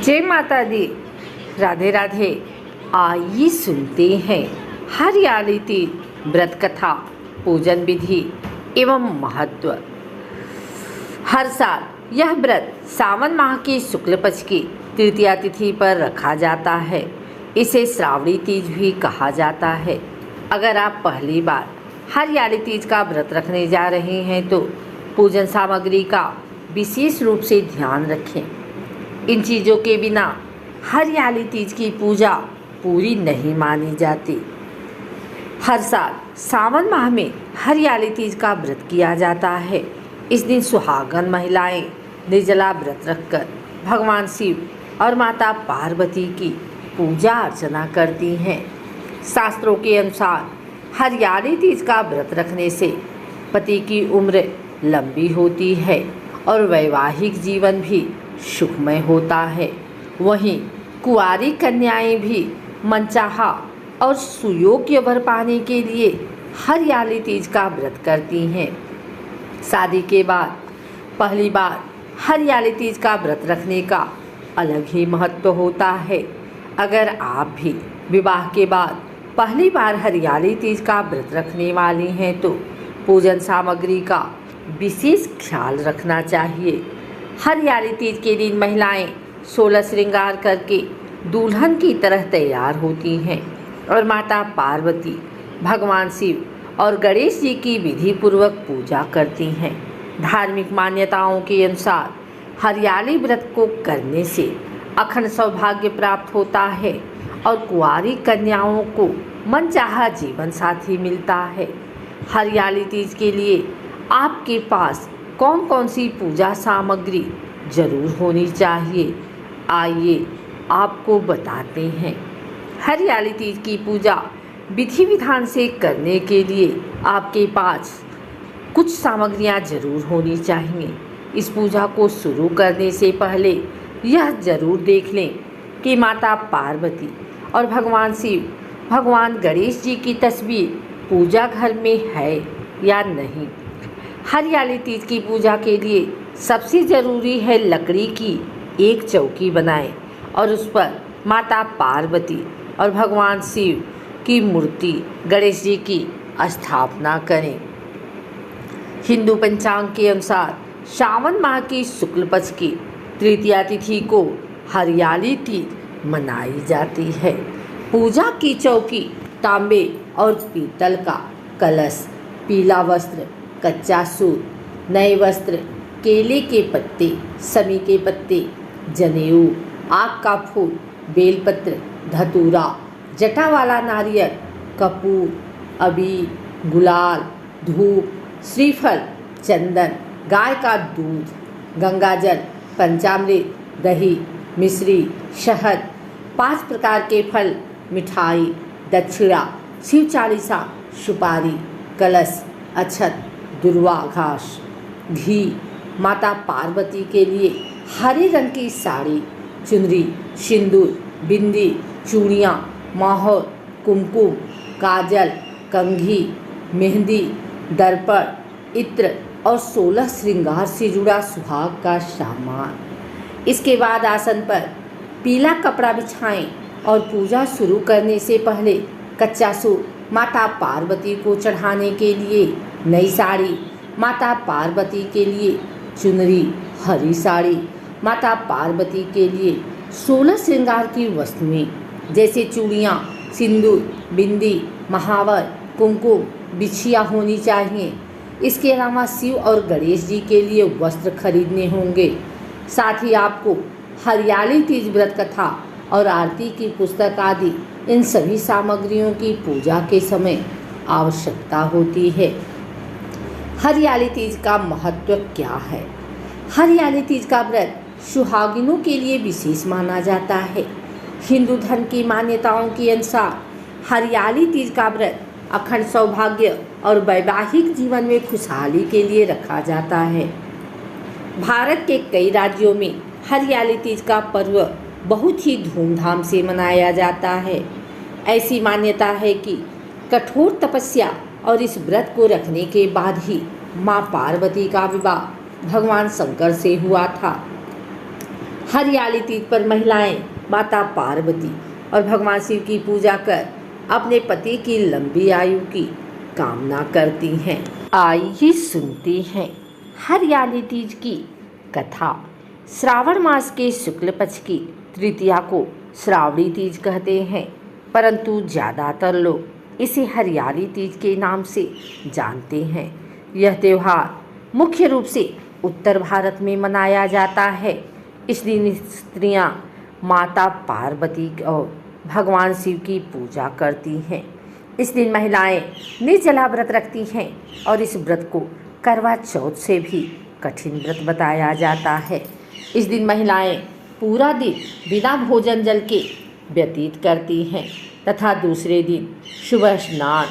जय माता दी, राधे राधे। आइए सुनते हैं हरियाली तीज व्रत कथा, पूजन विधि एवं महत्व। हर साल यह व्रत सावन माह की शुक्ल पक्ष की तृतीया तिथि पर रखा जाता है। इसे श्रावणी तीज भी कहा जाता है। अगर आप पहली बार हरियाली तीज का व्रत रखने जा रहे हैं तो पूजन सामग्री का विशेष रूप से ध्यान रखें। इन चीज़ों के बिना हरियाली तीज की पूजा पूरी नहीं मानी जाती। हर साल सावन माह में हरियाली तीज का व्रत किया जाता है। इस दिन सुहागन महिलाएं निर्जला व्रत रखकर भगवान शिव और माता पार्वती की पूजा अर्चना करती हैं। शास्त्रों के अनुसार हरियाली तीज का व्रत रखने से पति की उम्र लंबी होती है और वैवाहिक जीवन भी सुखमय होता है। वहीं कुंवारी कन्याएं भी मनचाहा और सुयोग्य वर पाने के लिए हरियाली तीज का व्रत करती हैं। शादी के बाद पहली बार हरियाली तीज का व्रत रखने का अलग ही महत्व होता है। अगर आप भी विवाह के बाद पहली बार हरियाली तीज का व्रत रखने वाली हैं तो पूजन सामग्री का विशेष ख्याल रखना चाहिए। हरियाली तीज के दिन महिलाएं 16 श्रृंगार करके दुल्हन की तरह तैयार होती हैं और माता पार्वती, भगवान शिव और गणेश जी की विधि पूर्वक पूजा करती हैं। धार्मिक मान्यताओं के अनुसार हरियाली व्रत को करने से अखंड सौभाग्य प्राप्त होता है और कुंवारी कन्याओं को मनचाहा जीवन साथी मिलता है। हरियाली तीज के लिए आपके पास कौन कौन सी पूजा सामग्री जरूर होनी चाहिए, आइए आपको बताते हैं। हरियाली तीज की पूजा विधि विधान से करने के लिए आपके पास कुछ सामग्रियां जरूर होनी चाहिए। इस पूजा को शुरू करने से पहले यह जरूर देख लें कि माता पार्वती और भगवान शिव, भगवान गणेश जी की तस्वीर पूजा घर में है या नहीं। हरियाली तीज की पूजा के लिए सबसे ज़रूरी है लकड़ी की एक चौकी बनाएं और उस पर माता पार्वती और भगवान शिव की मूर्ति गणेश जी की स्थापना करें। हिंदू पंचांग के अनुसार सावन माह की शुक्ल पक्ष की तृतीया तिथि को हरियाली तीज मनाई जाती है। पूजा की चौकी तांबे और पीतल का, कलश, पीला वस्त्र, कच्चा सूत, नए वस्त्र, केले के पत्ते, समी के पत्ते, जनेऊ, आग का फूल, बेलपत्र, धतूरा, जटा वाला नारियल, कपूर, अबीर, गुलाल, धूप, श्रीफल, चंदन, गाय का दूध, गंगाजल, पंचामृत, दही, मिश्री, शहद, 5 प्रकार के फल, मिठाई, दक्षिणा, शिव चालीसा, सुपारी, कलश, अक्षत, दुर्वा घास, घी, माता पार्वती के लिए हरे रंग की साड़ी, चुनरी, सिंदूर, बिंदी, चूड़ियाँ, माहौर, कुमकुम, काजल, कंघी, मेहंदी, दर्पण, इत्र और 16 श्रृंगार से जुड़ा सुहाग का सामान। इसके बाद आसन पर पीला कपड़ा बिछाएं और पूजा शुरू करने से पहले कच्चा सूत माता पार्वती को चढ़ाने के लिए, नई साड़ी माता पार्वती के लिए, चुनरी, हरी साड़ी माता पार्वती के लिए, 16 श्रृंगार की वस्तुएं जैसे चूड़ियाँ, सिंदूर, बिंदी, महावर, कुमकुम, बिछिया होनी चाहिए। इसके अलावा शिव और गणेश जी के लिए वस्त्र खरीदने होंगे। साथ ही आपको हरियाली तीज व्रत कथा और आरती की पुस्तक आदि इन सभी सामग्रियों की पूजा के समय आवश्यकता होती है। हरियाली तीज का महत्व क्या है? हरियाली तीज का व्रत सुहागिनों के लिए विशेष माना जाता है। हिंदू धर्म की मान्यताओं के अनुसार हरियाली तीज का व्रत अखंड सौभाग्य और वैवाहिक जीवन में खुशहाली के लिए रखा जाता है। भारत के कई राज्यों में हरियाली तीज का पर्व बहुत ही धूमधाम से मनाया जाता है। ऐसी मान्यता है कि कठोर तपस्या और इस व्रत को रखने के बाद ही माँ पार्वती का विवाह भगवान शंकर से हुआ था। हरियाली तीज पर महिलाएं माता पार्वती और भगवान शिव की पूजा कर अपने पति की लंबी आयु की कामना करती हैं। आइए सुनते हैं हरियाली तीज की कथा। श्रावण मास के शुक्ल पक्ष की तृतीया को श्रावणी तीज कहते हैं, परंतु ज़्यादातर लोग इसे हरियाली तीज के नाम से जानते हैं। यह त्यौहार मुख्य रूप से उत्तर भारत में मनाया जाता है। इस दिन स्त्रियां माता पार्वती और भगवान शिव की पूजा करती हैं। इस दिन महिलाएं निर्जला व्रत रखती हैं और इस व्रत को करवा चौथ से भी कठिन व्रत बताया जाता है। इस दिन महिलाएं पूरा दिन बिना भोजन जल के व्यतीत करती हैं तथा दूसरे दिन सुबह स्नान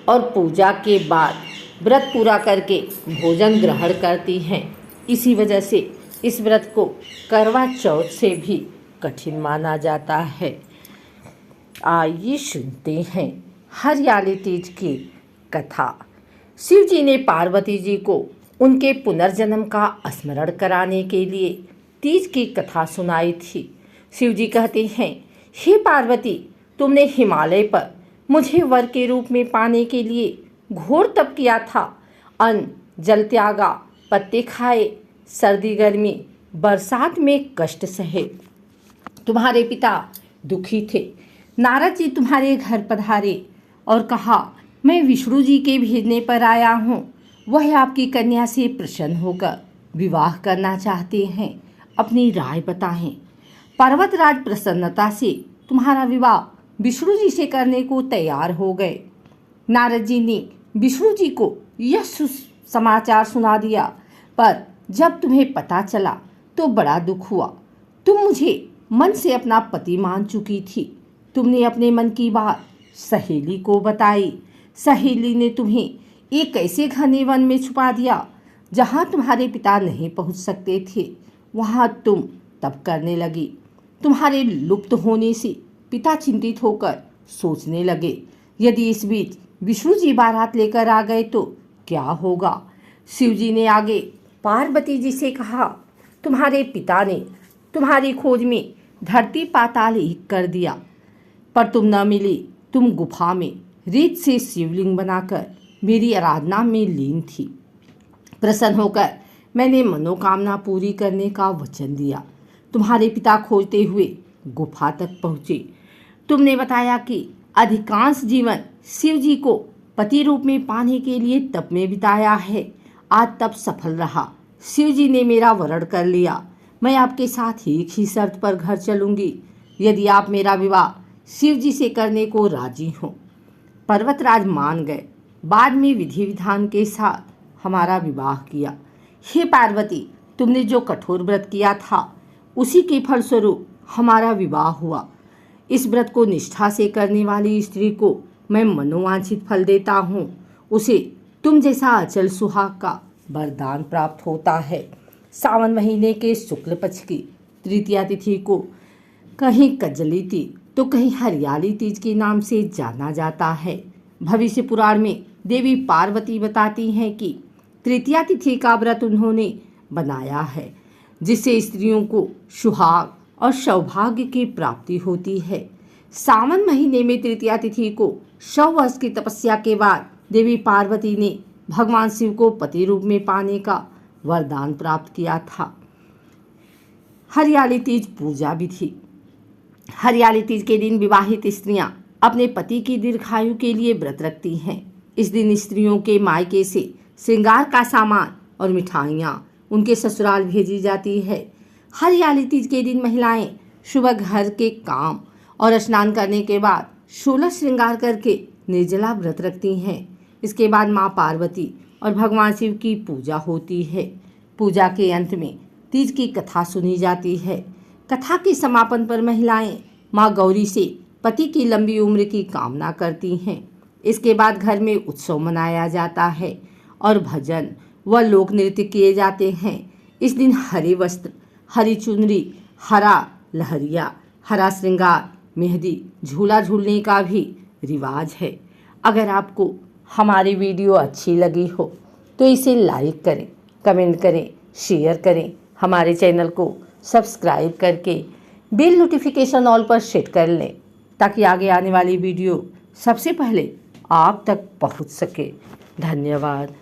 और पूजा के बाद व्रत पूरा करके भोजन ग्रहण करती हैं। इसी वजह से इस व्रत को करवा चौथ से भी कठिन माना जाता है। आइए सुनते हैं हरियाली तीज की कथा। शिव जी ने पार्वती जी को उनके पुनर्जन्म का स्मरण कराने के लिए तीज की कथा सुनाई थी। शिव जी कहते हैं, हे पार्वती, तुमने हिमालय पर मुझे वर के रूप में पाने के लिए घोर तप किया था। अन्न जल त्यागा, पत्ते खाए, सर्दी गर्मी बरसात में कष्ट सहे। तुम्हारे पिता दुखी थे। नारद जी तुम्हारे घर पधारे और कहा, मैं विष्णु जी के भेजने पर आया हूँ। वह आपकी कन्या से प्रसन्न होकर विवाह करना चाहते हैं। अपनी राय बताएं। पर्वतराज प्रसन्नता से तुम्हारा विवाह विष्णु जी से करने को तैयार हो गए। नारद जी ने विष्णु जी को यह समाचार सुना दिया, पर जब तुम्हें पता चला तो बड़ा दुख हुआ। तुम मुझे मन से अपना पति मान चुकी थी। तुमने अपने मन की बात सहेली को बताई। सहेली ने तुम्हें एक ऐसे घने वन में छुपा दिया जहाँ तुम्हारे पिता नहीं पहुँच सकते थे। वहाँ तुम तप करने लगी। तुम्हारे लुप्त होने से पिता चिंतित होकर सोचने लगे, यदि इस बीच विष्णु जी बारात लेकर आ गए तो क्या होगा। शिव जी ने आगे पार्वती जी से कहा, तुम्हारे पिता ने तुम्हारी खोज में धरती पाताल एक कर दिया, पर तुम न मिली। तुम गुफा में रेत से शिवलिंग बनाकर मेरी आराधना में लीन थी। प्रसन्न होकर मैंने मनोकामना पूरी करने का वचन दिया। तुम्हारे पिता खोजते हुए गुफा तक पहुँचे। तुमने बताया कि अधिकांश जीवन शिव जी को पति रूप में पाने के लिए तप में बिताया है। आज तप सफल रहा। शिव जी ने मेरा वरण कर लिया। मैं आपके साथ एक ही शर्त पर घर चलूंगी, यदि आप मेरा विवाह शिव जी से करने को राजी हो। पर्वतराज मान गए। बाद में विधि विधान के साथ हमारा विवाह किया। हे पार्वती, तुमने जो कठोर व्रत किया था उसी के फलस्वरूप हमारा विवाह हुआ। इस व्रत को निष्ठा से करने वाली स्त्री को मैं मनोवांछित फल देता हूँ। उसे तुम जैसा अचल सुहाग का वरदान प्राप्त होता है। सावन महीने के शुक्ल पक्ष की तृतीया तिथि को कहीं कजली तीज तो कहीं हरियाली तीज के नाम से जाना जाता है। भविष्य पुराण में देवी पार्वती बताती हैं कि तृतीया तिथि का व्रत उन्होंने बनाया है, जिससे स्त्रियों को सुहाग और सौभाग्य की प्राप्ति होती है। सावन महीने में तृतीया तिथि को 100 वर्ष की तपस्या के बाद देवी पार्वती ने भगवान शिव को पति रूप में पाने का वरदान प्राप्त किया था। हरियाली तीज पूजा विधि। हरियाली तीज के दिन विवाहित स्त्रियां अपने पति की दीर्घायु के लिए व्रत रखती हैं। इस दिन स्त्रियों के मायके से श्रृंगार का सामान और मिठाइयाँ उनके ससुराल भेजी जाती है। हरियाली तीज के दिन महिलाएं सुबह घर के काम और स्नान करने के बाद 16 श्रृंगार करके निर्जला व्रत रखती हैं। इसके बाद माँ पार्वती और भगवान शिव की पूजा होती है। पूजा के अंत में तीज की कथा सुनी जाती है। कथा के समापन पर महिलाएं माँ गौरी से पति की लंबी उम्र की कामना करती हैं। इसके बाद घर में उत्सव मनाया जाता है और भजन व लोक नृत्य किए जाते हैं। इस दिन हरे वस्त्र, हरी चुनरी, हरा लहरिया, हरा श्रृंगार, मेहंदी, झूला झूलने का भी रिवाज है। अगर आपको हमारी वीडियो अच्छी लगी हो तो इसे लाइक करें, कमेंट करें, शेयर करें। हमारे चैनल को सब्सक्राइब करके बेल नोटिफिकेशन ऑल पर सेट कर लें ताकि आगे आने वाली वीडियो सबसे पहले आप तक पहुंच सके। धन्यवाद।